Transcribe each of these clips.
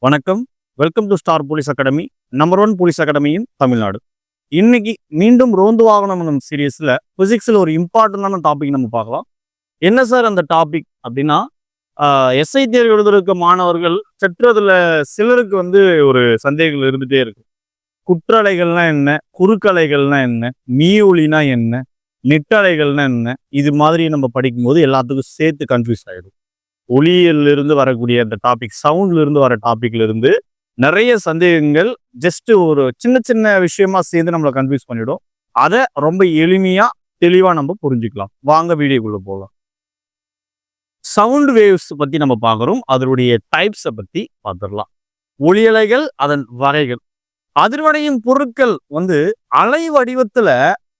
வணக்கம். Welcome to star police academy. Number 1 police அகாடமியின் தமிழ்நாடு. இன்னைக்கு மீண்டும் ரோந்து வாகனம் நம்ம சீரியஸ்ல பிசிக்ஸ்ல ஒரு இம்பார்ட்டன்டான டாபிக் நம்ம பார்க்கலாம். என்ன சார் அந்த டாபிக் அப்படின்னா, எஸ்ஐ தேர்வு எழுதுறதுக்கு மாணவர்கள் சற்று அதுல சிலருக்கு ஒரு சந்தேகங்கள் இருந்துட்டே இருக்கு. குற்றலைகள்னா என்ன? குறுக்கலைகள்னா என்ன? மீஒலினா என்ன? நெட்டலைகள்னா என்ன? இது மாதிரி நம்ம படிக்கும்போது எல்லாத்துக்கும் சேர்த்து கன்ஃபியூஸ் ஆயிடும். ஒளியியல்ல இருந்து வரக்கூடிய அந்த டாபிக், சவுண்ட்ல இருந்து வர டாபிக்ல இருந்து நிறைய சந்தேகங்கள் ஜஸ்ட் ஒரு சின்ன சின்ன விஷயமா சேர்ந்து நம்மளை கன்ஃபியூஸ் பண்ணிடும். அதை ரொம்ப எளிமையா தெளிவா நம்ம புரிஞ்சுக்கலாம். வாங்க வீடியோக்குள்ள போகலாம். சவுண்ட் வேவ்ஸ் பத்தி நம்ம பார்க்குறோம். அதனுடைய டைப்ஸை பத்தி பார்த்துடலாம். ஒளியலைகள், அதன் வகைகள். அதிர்வடையும் பொருட்கள் அலை வடிவத்துல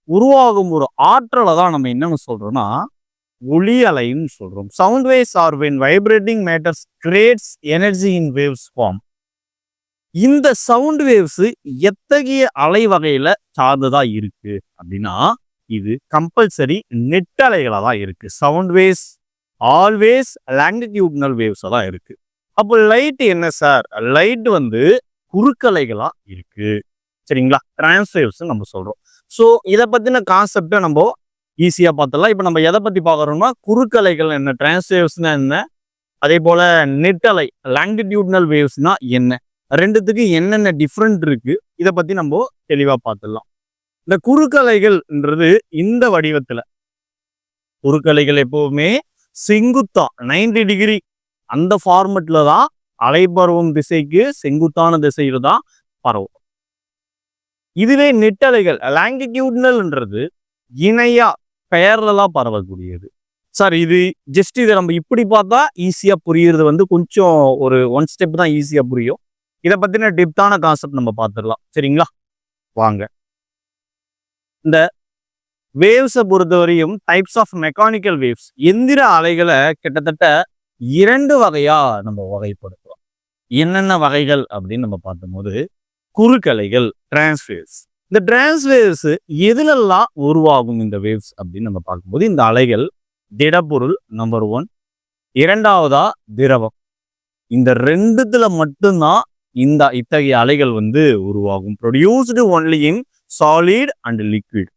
உருவாகும் ஒரு ஆற்றலை தான் நம்ம என்னன்னு சொல்றோம்னா ஒளி அலைன்னு சொல்றோம். Sound waves are when vibrating matters creates energy in waves form. இந்த சவுண்ட் வேவ்ஸ் எத்தகைய அலை வகையில சார்ந்ததா இருக்கு அப்படின்னா, இது கம்பல்சரி நெட்டலைகளா தான் இருக்கு. Sound waves always longitudinal waves தான் இருக்கு. அப்போ லைட் என்ன சார்? லைட் குறுக்கலைகளா இருக்கு. சரிங்களா? டிரான்ஸ்வேவ்ஸ் நம்ம சொல்றோம். ஸோ இதை பத்தின கான்செப்டை நம்ம ஈஸியா பார்த்துடலாம். இப்போ நம்ம எதை பத்தி பார்க்கறோம்னா, குறுக்கலைகள் என்ன, டிரான்ஸ்வேவ்ஸ்னா என்ன, அதே போல நெட்டலை லாங்கிடியூட்னல் வேவ்ஸ்னா என்ன, ரெண்டுத்துக்கு என்னென்ன டிஃப்ரெண்ட் இருக்கு, இதை பத்தி நம்ம தெளிவா பார்த்துடலாம். இந்த குறுக்கலைகள்ன்றது இந்த வடிவத்துல, குறுக்கலைகள் எப்பவுமே செங்குத்தா 90 டிகிரி அந்த ஃபார்மெட்ல தான் அலை பரவும் திசைக்கு செங்குத்தான திசையில தான் பரவும். இதுவே நெட்டலைகள் லாங்கிடியூட்னல்ன்றது இணையா பெயர்லா பரவக்கூடியது. சார் இது ஜஸ்ட் இதை நம்ம இப்படி பார்த்தா ஈஸியா புரியுறது கொஞ்சம் ஒரு ஒன் ஸ்டெப் தான் ஈஸியா புரியும். இதை பத்தின டெப்தான கான்செப்ட் நம்ம பார்த்துடலாம். சரிங்களா? வாங்க. இந்த வேவ்ஸை பொறுத்தவரையும் டைப்ஸ் ஆஃப் மெக்கானிக்கல் வேவ்ஸ், எந்திர அலைகளை கிட்டத்தட்ட 2 வகையா நம்ம வகைப்படுத்தலாம். என்னென்ன வகைகள் அப்படின்னு நம்ம பார்க்கும்போது, குறுக்கலைகள், டிரான்ஸ்வேவ்ஸ். இந்த டிரான்ஸ்வேவ்ஸ் எதுலெல்லாம் உருவாகும் இந்த வேவ்ஸ் அப்படின்னு நம்ம பார்க்கும்போது, இந்த அலைகள் திடப்பொருள் நம்பர் 1, இரண்டாவதா திரவம். இந்த ரெண்டுத்துல மட்டும்தான் இந்த இத்தகைய அலைகள் உருவாகும். Produced only in solid and liquid.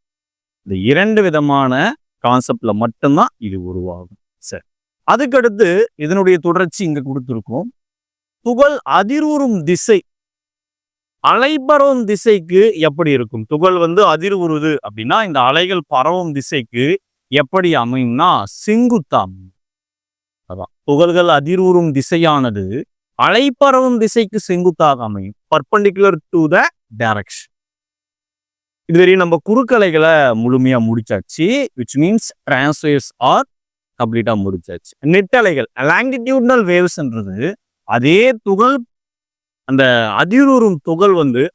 இந்த 2 விதமான கான்செப்ட்ல மட்டும்தான் இது உருவாகும். சரி, அதுக்கடுத்து இதனுடைய தொடர்ச்சி இங்க கொடுத்துருக்கோம். துகள் அதிர்வுறும் திசை அலை பரவும் திசைக்கு எப்படி இருக்கும்? துகள் அதிர்வுறுது அப்படின்னா இந்த அலைகள் பரவும் திசைக்கு எப்படி அமையும்னா செங்குத்தா அமையும். அதான் துகள்கள் அதிர்வுறும் திசையானது அலை பரவும் திசைக்கு செங்குத்தாக அமையும். Perpendicular to the direction. இதுவரையும் நம்ம குறுக்கலைகளை முழுமையா முடிச்சாச்சு. விச் மீன்ஸ் டிரான்ஸ்வேவ்ஸ் ஆர் கம்ப்ளீட்டா முடிச்சாச்சு. நெட்டலைகள் லாங்கிடியூட்னல் வேவ்ஸ்ன்றது அதே துகள், அந்த அதிர்வுறும் துகள்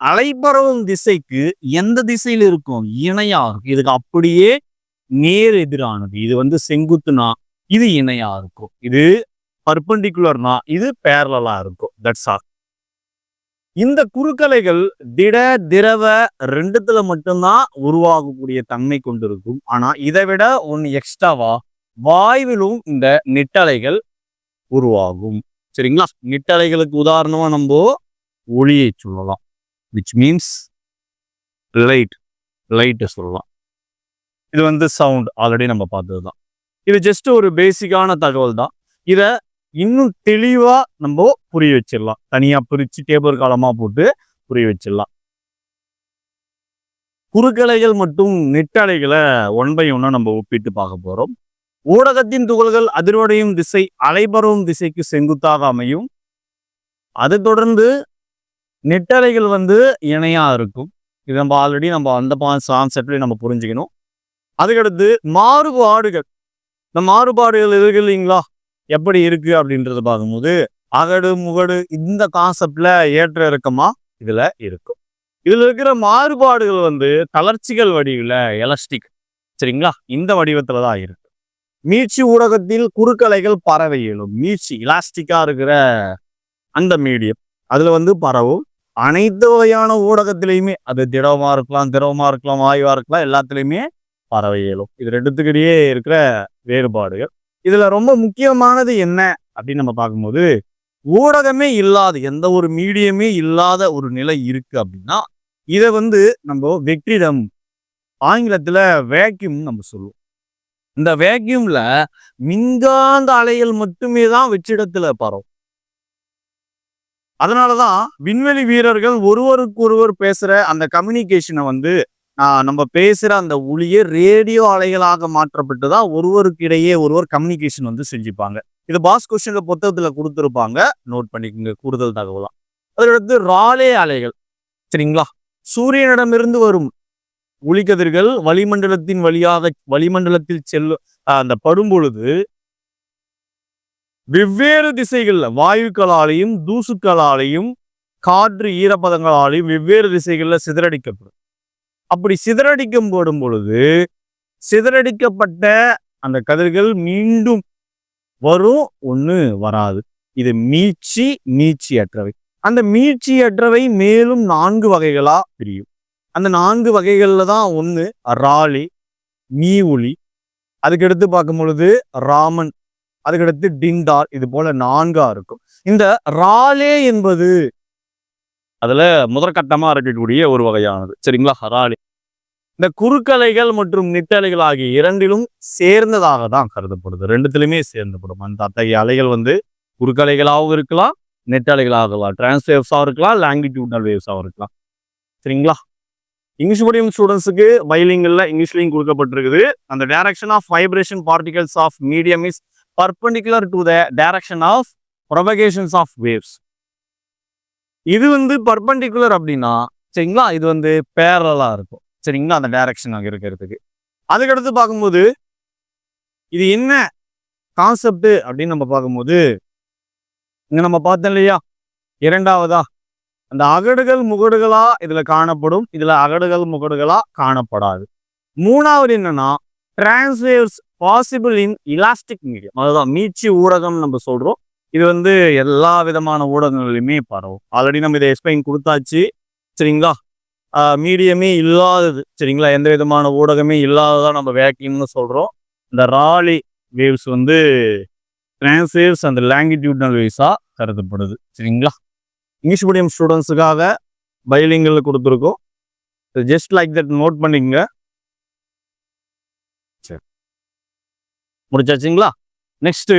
அலைபரவும் திசைக்கு எந்த திசையில் இருக்கும்? இணையா இருக்கும். இதுக்கு அப்படியே நேர் எதிரானது. இது செங்குத்துனா இது இணையா இருக்கும். இது பர்பெண்டிகுலர்னா இது பேரலா இருக்கும். That's all. இந்த குறுக்கலைகள் திட திரவ ரெண்டுத்துல மட்டும்தான் உருவாகக்கூடிய தன்மை கொண்டிருக்கும். ஆனா இதை விட ஒன்னு எக்ஸ்ட்ராவா வாயுவிலும் இந்த நெட்டலைகள் உருவாகும். சரிங்களா? நெட்டலைகளுக்கு உதாரணமா நம்ம ஒளியை சொல்லலாம். விச் மீன்ஸ் லைட் சொல்லலாம். இது சவுண்ட் ஆல்ரெடி நம்ம பார்த்ததுதான். இது ஜஸ்ட் ஒரு பேசிக்கான தகவல் தான். இத இன்னும் தெளிவா நம்ம புரிய வச்சிடலாம். தனியா பிரிச்சு டேபிள் காலமா போட்டு புரிய வச்சிடலாம். குறுக்கலைகள் மற்றும் நெட்டலைகளை 1 by 1 நம்ம ஒப்பிட்டு பார்க்க போறோம். ஊடகத்தின் துகள்கள் அதிர்வடையும் திசை அலைபரவும் திசைக்கு செங்குத்தாக அமையும். அதை தொடர்ந்து நெட்டலைகள் இணையா இருக்கும். இது நம்ம ஆல்ரெடி அந்த கான்செப்ட்ல நம்ம புரிஞ்சுக்கணும். அதுக்கடுத்து மாறுபாடுகள். இந்த மாறுபாடுகள் இருக்கு இல்லைங்களா, எப்படி இருக்கு அப்படின்றத பார்க்கும்போது அகடு முகடு இந்த கான்செப்ட்ல ஏற்ற இறக்கமா இதுல இருக்கும். இதுல இருக்கிற மாறுபாடுகள் தளர்ச்சிகள் வடிவில் எலாஸ்டிக். சரிங்களா? இந்த வடிவத்துல தான் இருக்கு. மீட்சி ஊடகத்தில் குறுக்கலைகள் பரவ இயலும். மீட்சி எலாஸ்டிக்கா இருக்கிற அந்த மீடியம் அதுல பரவும். அனைத்து வகையான ஊடகத்திலையுமே, அது திடவமா இருக்கலாம், திரவமா இருக்கலாம், வாயுவா இருக்கலாம், எல்லாத்துலயுமே பரவ இயலும். இது ரெண்டுத்துக்கிடையே இருக்கிற வேறுபாடுகள். இதுல ரொம்ப முக்கியமானது என்ன அப்படின்னு நம்ம பார்க்கும்போது, ஊடகமே இல்லாத எந்த ஒரு மீடியமே இல்லாத ஒரு நிலை இருக்கு அப்படின்னா இதை வந்து நம்ம வெற்றிடம், ஆங்கிலத்துல வேக்யூம் நம்ம சொல்லுவோம். இந்த வேக்யூம்ல மின்காந்த அலைகள் மட்டுமே தான் வெற்றிடத்துல பரவும். அதனாலதான் விண்வெளி வீரர்கள் ஒருவருக்கு ஒருவர் பேசுற அந்த கம்யூனிகேஷனை வந்து நம்ம பேசுற அந்த ஒளியே ரேடியோ அலைகளாக மாற்றப்பட்டுதான் ஒருவருக்கு இடையே ஒருவர் கம்யூனிகேஷன் வந்து செஞ்சுப்பாங்க. இது பாஸ் கொஸ்டின்ல புத்தகத்துல கொடுத்துருப்பாங்க, நோட் பண்ணிக்கோங்க கூடுதல் தகவலாம். அதற்கு ராலே அலைகள், சரிங்களா? சூரியனிடமிருந்து வரும் ஒளிக்கதிர்கள் வளிமண்டலத்தின் வழியாக வளிமண்டலத்தில் செல்லும் அந்த படும் பொழுது வெவ்வேறு திசைகள்ல வாயுக்களாலையும் தூசுக்களாலையும் காற்று ஈரப்பதங்களாலையும் வெவ்வேறு திசைகள்ல சிதறடிக்கப்படும். அப்படி சிதறடிக்கும் போடும் பொழுது சிதறடிக்கப்பட்ட அந்த கதிர்கள் மீண்டும் வரும், ஒண்ணு வராது. இது மீட்சியற்றவை. அந்த மீட்சியற்றவை மேலும் 4 வகைகளா பிரியும். அந்த 4 வகைகள்ல தான் ஒண்ணு ராலி, மீ ஒளி, அதுக்கடுத்து பார்க்கும் பொழுது ராமன், அதுக்கடுத்து டிண்டார், இது போல 4ஆ இருக்கும். இந்த ராலே என்பது அதுல முதற்கட்டமா இருக்கக்கூடிய ஒரு வகையானது, சரிங்களா? ராலி இந்த குறுக்கலைகள் மற்றும் நெட்டலைகள் ஆகிய இரண்டிலும் சேர்ந்ததாக தான் கருதப்படுது. ரெண்டுத்திலுமே சேர்ந்துபடும். அந்த அத்தகைய அலைகள் வந்து குறுக்கலைகளாகவும் இருக்கலாம், நெட்டலைகளாக இருக்கலாம், டிரான்ஸ்வேவ்ஸாக இருக்கலாம், லாங்கிடியூடல் வேவ்ஸாகவும் இருக்கலாம், சரிங்களா? இங்கிலீஷ் மீடியம் ஸ்டூடெண்ட்ஸுக்கு பைலிங்கல்ல இங்கிலீஷ்லையும் கொடுக்கப்பட்டிருக்குது. அந்த direction of vibration particles of medium is perpendicular to the direction of propagations of waves. இது வந்து பர்பெண்டிகுலர் அப்படின்னா, சரிங்களா, இது வந்து பேரலா இருக்கும், சரிங்களா, அந்த டைரக்ஷன் அங்க இருக்கிறதுக்கு. அதுக்கடுத்து பார்க்கும்போது இது என்ன கான்செப்ட் அப்படின்னு நம்ம பார்க்கும்போது, இங்க நம்ம பார்த்தோம் இல்லையா, இரண்டாவதா அந்த அகடுகள் முகடுகளா இதுல காணப்படும், இதுல அகடுகள் முகடுகளா காணப்படாது. மூணாவது என்னன்னா டிரான்ஸ்வேவ்ஸ் பாசிபிள் இன் இலாஸ்டிக் மீடியம், அதுதான் மீட்சி ஊடகம் நம்ம சொல்றோம். இது வந்து எல்லா விதமான ஊடகங்களிலுமே பரவும். ஆல்ரெடி நம்ம இதை எக்ஸ்பிளைன் கொடுத்தாச்சு, சரிங்களா? மீடியமே இல்லாதது, சரிங்களா, எந்த விதமான ஊடகமே இல்லாததான் நம்ம வேக்யூம்னு சொல்றோம். இந்த ராலி வேவ்ஸ் வந்து டிரான்ஸ்வேவ்ஸ் அந்த லாங்கிடியூடல் வேவ்ஸா கருதப்படுது, சரிங்களா? இங்கிலீஷ் மீடியம் ஸ்டூடெண்ட்ஸுக்காக பைலிங்கல் கொடுத்துருக்கோம். ஜஸ்ட் லைக் தட் நோட் பண்ணிக்கங்க. சரி, முடிச்சாச்சுங்களா? நெக்ஸ்ட்,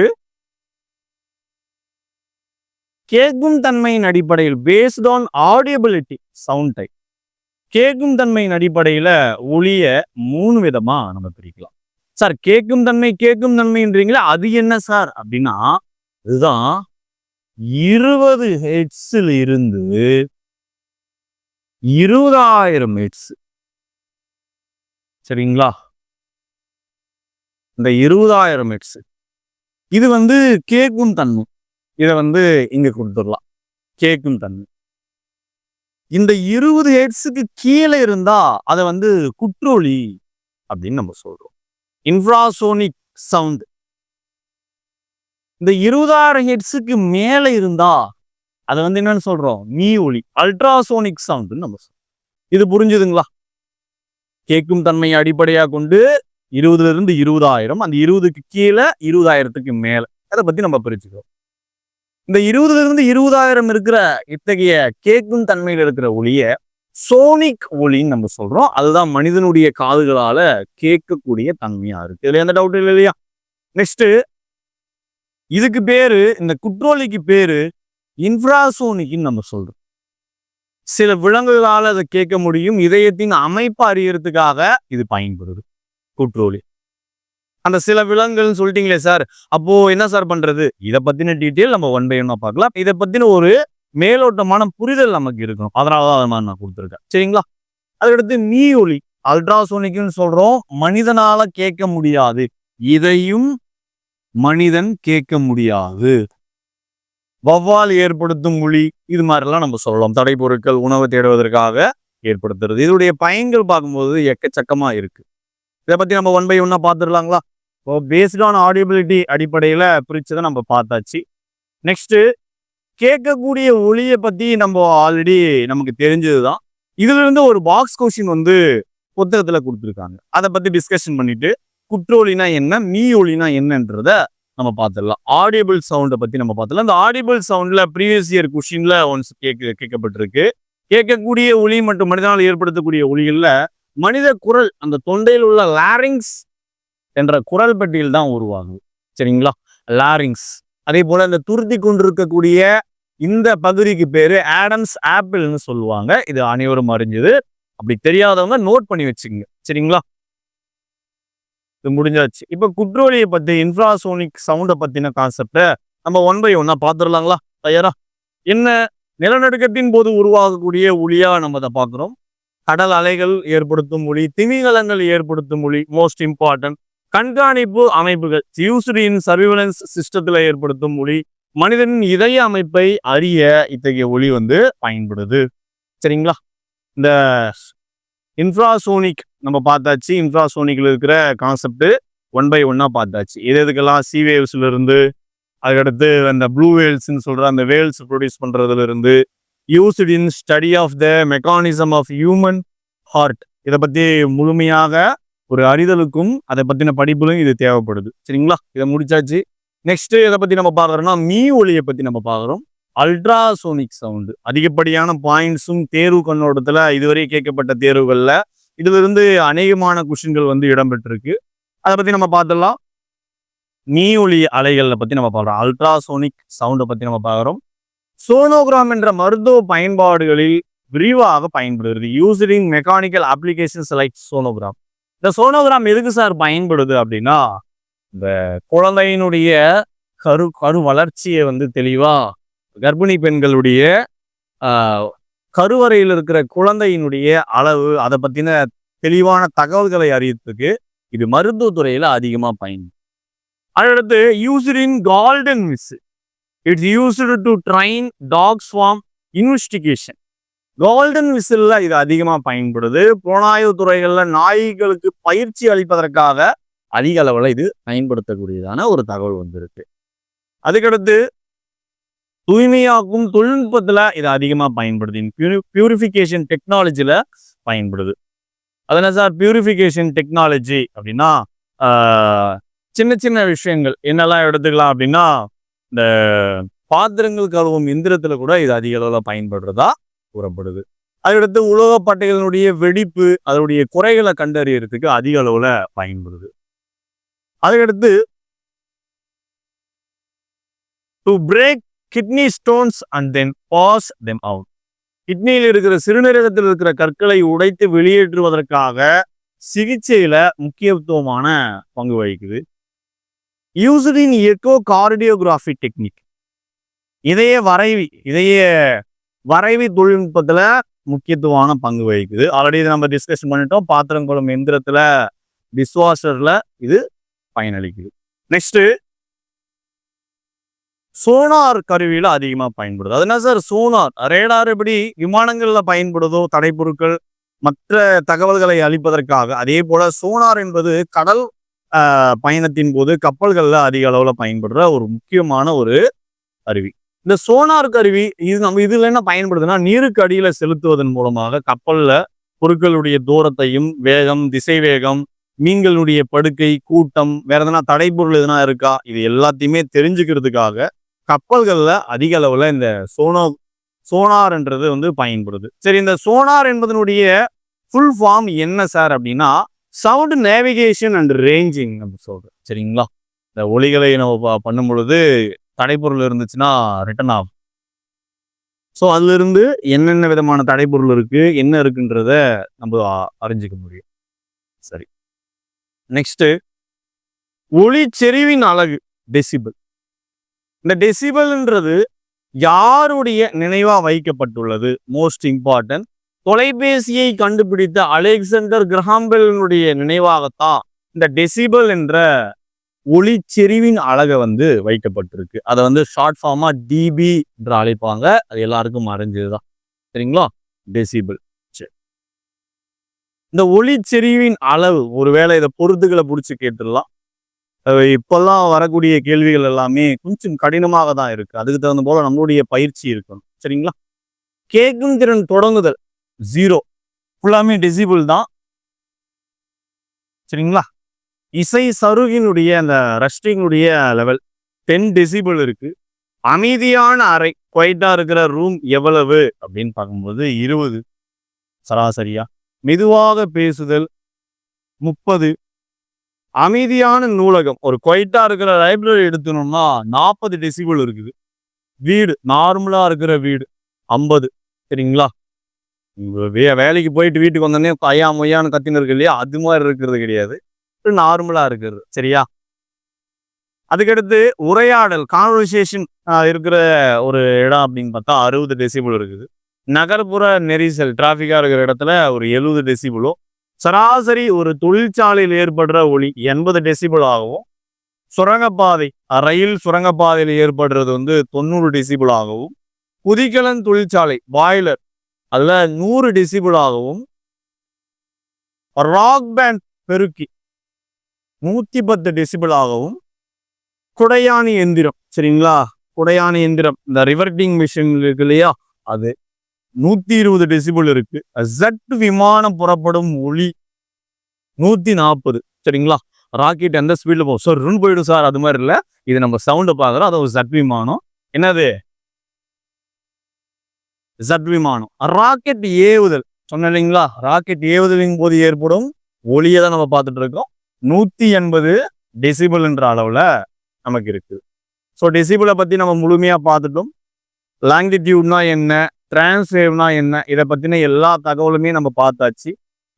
கேட்கும் தன்மையின் அடிப்படையில் பேஸ்ட் ஆன் ஆடியபிலிட்டி சவுண்ட் டைப், கேட்கும் தன்மையின் அடிப்படையில ஒளிய 3 விதமா நம்ம பிரிக்கலாம். சார் கேட்கும் தன்மைன்றீங்களா, அது என்ன சார் அப்படின்னா, இதுதான் 20 ஹெர்ட்ஸ்ல இருந்து 20,000 ஹெர்ட்ஸ், சரிங்களா? இந்த 20,000 ஹெர்ட்ஸ் இது வந்து கேட்கும் தன்மை. இதை வந்து இங்க கொடுத்துடலாம், கேட்கும் தன்மை. இந்த 20 ஹெர்ட்ஸுக்கு கீழே இருந்தா அதை வந்து குற்றொலி அப்படின்னு நம்ம சொல்றோம், இன்ஃப்ராசோனிக் சவுண்ட். இந்த 20,000 ஹெர்ட்ஸுக்கு மேல இருந்தா அதை வந்து என்னன்னு சொல்றோம், மீ ஒலி, அல்ட்ராசோனிக் சவுண்ட் நம்ம சொல்றோம். இது புரிஞ்சுதுங்களா? கேட்கும் தன்மையை அடிப்படையா கொண்டு 20ல இருந்து 20,000, அந்த 20க்கு கீழே 20,000க்கு மேல, அதை பத்தி நம்ம பிரிச்சுக்கிறோம். இந்த 20ல இருந்து 20,000 இருக்கிற இத்தகைய கேட்கும் தன்மையில் இருக்கிற ஒளிய சோனிக் ஒளின்னு நம்ம சொல்றோம். அதுதான் மனிதனுடைய காதுகளால கேட்கக்கூடிய தன்மையா இருக்கு, இதுல எந்த டவுட் இல்லை இல்லையா? நெக்ஸ்ட், இதுக்கு பேரு, இந்த குற்றொலிக்கு பேரு இன்ஃப்ராசோனிக்னு நம்ம சொல்றோம். சில விலங்குகளால் அதை கேட்க முடியும், இதயத்தின் அமைப்பு அறியறதுக்காக இது பயன்படுது குற்றொலி. அந்த சில விலங்குகள்னு சொல்லிட்டீங்களே சார், அப்போ என்ன சார் பண்றது? இதை பத்தின டீட்டெயில் நம்ம 1 by 1 பார்க்கலாம். இதை பத்தின ஒரு மேலோட்டமான புரிதல் நமக்கு இருக்கணும், அதனாலதான் அது மாதிரி நான் கொடுத்துருக்கேன், சரிங்களா? அதுக்கடுத்து மீ ஒலி, அல்ட்ராசோனிக்னு சொல்றோம். மனிதனால கேட்க முடியாது, இதையும் மனிதன் கேட்க முடியாது. வௌவால் ஏற்படுத்தும் ஒளி, இது மாதிரிலாம் நம்ம சொல்லலாம். தடை பொருட்கள் உணவு தேடுவதற்காக ஏற்படுத்துறது. இதனுடைய பயன்கள் பார்க்கும்போது எக்கச்சக்கமா இருக்கு. இதை பத்தி நம்ம 1 by 1 பார்த்துடலாங்களா? இப்போ பேஸ்ட் ஆன் ஆடியபிலிட்டி அடிப்படையில பிரிச்சதை நம்ம பார்த்தாச்சு. நெக்ஸ்ட், கேட்கக்கூடிய ஒளியை பத்தி நம்ம ஆல்ரெடி நமக்கு தெரிஞ்சதுதான். இதுல இருந்து ஒரு பாக்ஸ் கொஸ்டின் வந்து புத்தகத்துல கொடுத்துருக்காங்க, அதை பத்தி டிஸ்கஷன் பண்ணிட்டு குற்றொலினா என்ன, மீ ஒலினா என்னன்றத நம்ம பார்த்துடலாம். ஆடிபிள் சவுண்டை பத்தி நம்ம பார்த்துடலாம். இந்த ஆடிபிள் சவுண்ட்ல ப்ரீவியஸ் இயர் கொஸ்டின்ல ஒன்ஸ் கேட்கப்பட்டிருக்கு. கேட்கக்கூடிய ஒலி மற்றும் மனிதனால் ஏற்படுத்தக்கூடிய ஒலிகள்ல மனித குரல் அந்த தொண்டையில் உள்ள லாரிங்ஸ் என்ற குரல் பட்டியல் தான் உருவாகும். சரிங்களா? லாரிங்ஸ். அதே போல இந்த துருத்தி கொண்டிருக்கக்கூடிய இந்த பகுதிக்கு பேரு ஆடம்ஸ் ஆப்பிள்னு சொல்லுவாங்க. இது அனைவரும் அறிஞ்சது. அப்படி தெரியாதவங்க நோட் பண்ணி வச்சுக்கோங்க. சரிங்களா? இது முடிஞ்சாச்சு. இப்ப குற்றொலியை பத்தி இன்ஃப்ராசோனிக் சவுண்டை பத்தின கான்செப்டை நம்ம 1 by 1 பார்த்துடலாங்களா? தயாரா? என்ன நிலநடுக்கத்தின் போது உருவாகக்கூடிய ஒலியா நம்ம அதை பார்க்கிறோம். கடல் அலைகள் ஏற்படுத்தும் ஒலி, திமிங்கலங்கள் ஏற்படுத்தும் ஒலி மோஸ்ட் இம்பார்ட்டன்ட். கண்காணிப்பு அமைப்புகள் யூஸ்டு இன் சர்வீலன்ஸ் சிஸ்டத்துல ஏற்படுத்தும் ஒலி, மனிதனின் இதய அமைப்பை அறிய இத்தகைய ஒலி பயன்படுது. சரிங்களா? இந்த இன்ஃப்ராசோனிக் நம்ம பார்த்தாச்சு. இன்ஃப்ராசோனிக்ல இருக்கிற கான்செப்ட் 1 by 1 பார்த்தாச்சு. எதுக்கெல்லாம் சி வேவ்ஸ்ல இருந்து, அதுக்கடுத்து அந்த ப்ளூ வேல்ஸ்ன்னு சொல்ற அந்த வேல்ஸ் ப்ரொடியூஸ் பண்றதுல இருந்து, used in study of the mechanism of human heart, இதை பத்தி முழுமையாக ஒரு அறிதலுக்கும் அதை பத்தின படிப்புகளும் இது தேவைப்படுது. சரிங்களா? இதை முடிச்சாச்சு. நெக்ஸ்ட் எதை பத்தி நம்ம பார்க்கறோம்னா மீ ஒலியை பத்தி நம்ம பார்க்குறோம். அல்ட்ராசோனிக் சவுண்டு அதிகப்படியான பாயிண்ட்ஸும் தேர்வு கண்ணோட்டத்துல இதுவரை கேட்கப்பட்ட தேர்வுகள்ல இதுல இருந்து அநேகமான கொஸ்டின்கள் இடம்பெற்றிருக்கு. அதை பத்தி நம்ம பார்த்துடலாம். மீ ஒலி அலைகளை பத்தி நம்ம பார்க்குறோம். அல்ட்ராசோனிக் சவுண்டை பத்தி நம்ம பார்க்குறோம். சோனோகிராம் என்ற மருத்துவ பயன்பாடுகளில் விரிவாக பயன்படுகிறது. Used in mechanical applications like sonogram. இந்த சோனோகிராம் எதுக்கு சார் பயன்படுது அப்படின்னா, இந்த குழந்தையினுடைய கரு வளர்ச்சியை தெளிவா கர்ப்பிணி பெண்களுடைய கருவறையில் இருக்கிற குழந்தையினுடைய அளவு அதை பத்தின தெளிவான தகவல்களை அறியறதுக்கு இது மருத்துவத்துறையில அதிகமா பயன்படும். அடுத்து யூஸ்டு இன் கால்டன் விஸ். It's used to train dogs for investigation. Golden விசில்ல இது அதிகமா பயன்படுது. புலனாய்வு துறைகள்ல நாய்களுக்கு பயிற்சி அளிப்பதற்காக அதிக அளவுல இது பயன்படுத்தக்கூடியதான ஒரு தகவல் இருக்கு. அதுக்கடுத்து தூய்மையாக்கும் தொழில்நுட்பத்துல இது அதிகமா பயன்படுது. பியூரிஃபிகேஷன் டெக்னாலஜில பயன்படுது. அதனால சார் பியூரிஃபிகேஷன் டெக்னாலஜி அப்படின்னா சின்ன சின்ன விஷயங்கள் என்னெல்லாம் எடுத்துக்கலாம் அப்படின்னா, இந்த பாத்திரங்கள் கழுவும் எந்திரத்துல கூட இது அதிக அளவுல பயன்படுறதா கூறப்படுது. அதுக்கடுத்து உலோகப்பட்டைகளினுடைய வெடிப்பு அதனுடைய குறைகளை கண்டறியறதுக்கு அதிக அளவுல பயன்படுது. அதுக்கடுத்து to break kidney stones and then pass them out. கிட்னியில் இருக்கிற சிறுநீரகத்தில் இருக்கிற கற்களை உடைத்து வெளியேற்றுவதற்காக சிகிச்சையில முக்கியத்துவமான பங்கு வகிக்குது. யூஸ்டு இன் எக்கோ கார்டியோகிராஃபி டெக்னிக். இதய வரைவி தொழில்நுட்பத்துல முக்கியத்துவமான பங்கு வகிக்குது. ஆல்ரெடி நம்ம டிஸ்கஷன் பண்ணிட்டோம். பாத்திரம் கழுவும் எந்திரத்துல டிஷ்வாஷர்ல இது பயனளிக்குது. நெக்ஸ்ட் சோனார் கருவியில அதிகமா பயன்படுது. அது என்ன சார் சோனார்? ரேடார் எப்படி விமானங்கள்ல பயன்படுதோ தடைப்பொருட்கள் மற்ற தகவல்களை அளிப்பதற்காக, அதே போல சோனார் என்பது கடல் பயணத்தின் போது கப்பல்கள்ல அதிக அளவுல பயன்படுற ஒரு முக்கியமான ஒரு கருவி. இந்த சோனார் கருவி நம்ம இதுல என்ன பயன்படுதுன்னா, நீருக்கு அடியில செலுத்துவதன் மூலமாக கப்பல்ல பொருட்களுடைய தூரத்தையும் வேகம், திசை வேகம், மீன்களுடைய படுக்கை, கூட்டம், வேற எதனா தடைப்பொருள் எதனா இருக்கா, இது எல்லாத்தையுமே தெரிஞ்சுக்கிறதுக்காக கப்பல்கள்ல அதிக அளவுல இந்த சோனார் என்றது பயன்படுது. சரி, இந்த சோனார் என்பதனுடைய ஃபுல் ஃபார்ம் என்ன சார் அப்படின்னா, சவுண்ட் நேவிகேஷன் அண்ட் ரேஞ்சிங் அப்படின்னு சொல்றேன். சரிங்களா? இந்த ஒலிகளை நம்ம பண்ணும் பொழுது தடைப்பொருள் இருந்துச்சுன்னா ரிட்டர்ன் ஆகும். ஸோ அதுல இருந்து என்னென்ன விதமான தடைப்பொருள் இருக்கு, என்ன இருக்குன்றத நம்ம அறிஞ்சிக்க முடியும். சரி, நெக்ஸ்ட் ஒளி செறிவின் அலகு டெசிபிள். இந்த டெசிபிள்ன்றது யாருடைய நினைவா வைக்கப்பட்டுள்ளது? Most important. தொலைபேசியை கண்டுபிடித்த அலெக்சாண்டர் கிரஹாம்பெல்னுடைய நினைவாகத்தான் இந்த டெசிபிள் என்ற ஒளி செறிவின் அலகை வைக்கப்பட்டிருக்கு. அதை ஷார்ட் ஃபார்மா டிபி என்று அழைப்பாங்க. அது எல்லாருக்கும் அறிஞ்சதுதான். சரிங்களா? டெசிபிள். சரி, இந்த ஒளி செறிவின் அளவு ஒருவேளை இதை பொருத்துக்களை பிடிச்சி கேட்டுடலாம். இப்பெல்லாம் வரக்கூடிய கேள்விகள் எல்லாமே கொஞ்சம் கடினமாக தான் இருக்கு. அதுக்கு தகுந்த போல நம்மளுடைய பயிற்சி இருக்கணும். சரிங்களா? கேட்கும் திறன் தொடங்குதல் 0 ஃபுல்லாமே டெசிபிள் தான். சரிங்களா? இசை சருகினுடைய அந்த ரஸ்டிங்களுடைய லெவல் 10 டெசிபிள் இருக்கு. அமைதியான அறை குவைட்டா இருக்கிற ரூம் எவ்வளவு அப்படின்னு பார்க்கும்போது 20 சராசரியா. மெதுவாக பேசுதல் 30. அமைதியான நூலகம் ஒரு குவைட்டா இருக்கிற லைப்ரரி எடுத்துனோம்னா 40 டெசிபிள் இருக்குது. வீடு நார்மலா இருக்கிற வீடு 50. சரிங்களா? வேலைக்கு போயிட்டு வீட்டுக்கு வந்தோடனே ஐயா மொய்யான்னு கத்தின்னு இருக்கு இல்லையா, அது மாதிரி இருக்கிறது கிடையாது, நார்மலா இருக்கிறது. சரியா? அதுக்கடுத்து உரையாடல் கான்வர்சேஷன் இருக்கிற ஒரு இடம் அப்படின்னு பார்த்தா 60 டெசிபிள் இருக்குது. நகர்ப்புற நெரிசல் டிராஃபிக்கா இருக்கிற இடத்துல ஒரு 70 டெசிபிளும், சராசரி ஒரு தொழிற்சாலையில் ஏற்படுற ஒலி 80 டெசிபிள் ஆகவும், சுரங்கப்பாதை ரயில் சுரங்கப்பாதையில் ஏற்படுறது 90 டெசிபிள் ஆகவும், குதிக்கலன் தொழிற்சாலை பாய்லர் அதுல 100 டெசிபிள் ஆகவும், ராக் பேண்ட் பெருக்கி 110 டெசிபிள் ஆகவும், குடையாணி எந்திரம் சரிங்களா, குடையாணி எந்திரம் இந்த ரிவர்டிங் மிஷின் இருக்கு இல்லையா, அது 120 டெசிபிள் இருக்கு. ஜெட் விமானம் புறப்படும் ஒலி 140. சரிங்களா? ராக்கெட் எந்த ஸ்பீட்ல போகும் சார், ரூன் போயிடும் சார், அது மாதிரி இல்லை, இது நம்ம சவுண்டை பார்க்குறோம். அது ஒரு ஜெட் விமானம். என்னது ஜெட் விமானம். ராக்கெட் ஏவுதல் சொன்னேன் இல்லைங்களா, ராக்கெட் ஏவுதலின் போது ஏற்படும் ஒலியை தான் நம்ம பார்த்துட்டு இருக்கோம். 180 டெசிபிள் என்ற அளவுல நமக்கு இருக்கு. ஸோ டெசிபிளை பத்தி நம்ம முழுமையா பார்த்துட்டோம். லாங்கிடியூட்னா என்ன, டிரான்ஸ்வேவ்னா என்ன, இதை பத்தின எல்லா தகவலுமே நம்ம பார்த்தாச்சு.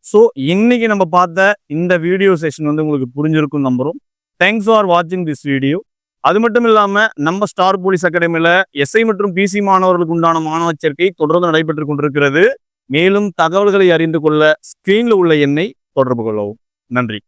ஸோ இன்னைக்கு நம்ம பார்த்த இந்த வீடியோ செஷன் உங்களுக்கு புரிஞ்சிருக்கும் நம்புறோம். தேங்க்ஸ் ஃபார் வாட்சிங் திஸ் வீடியோ. அது மட்டும் இல்லாம நம்ம ஸ்டார் போலீஸ் அகாடமியில எஸ்ஐ மற்றும் பிசி மாணவர்களுக்கு உண்டான மாணவ சேர்க்கை தொடர்ந்து நடைபெற்றுக் கொண்டிருக்கிறது. மேலும் தகவல்களை அறிந்து கொள்ள ஸ்கிரீன்ல உள்ள எண்ணை தொடர்பு கொள்ளவும். நன்றி.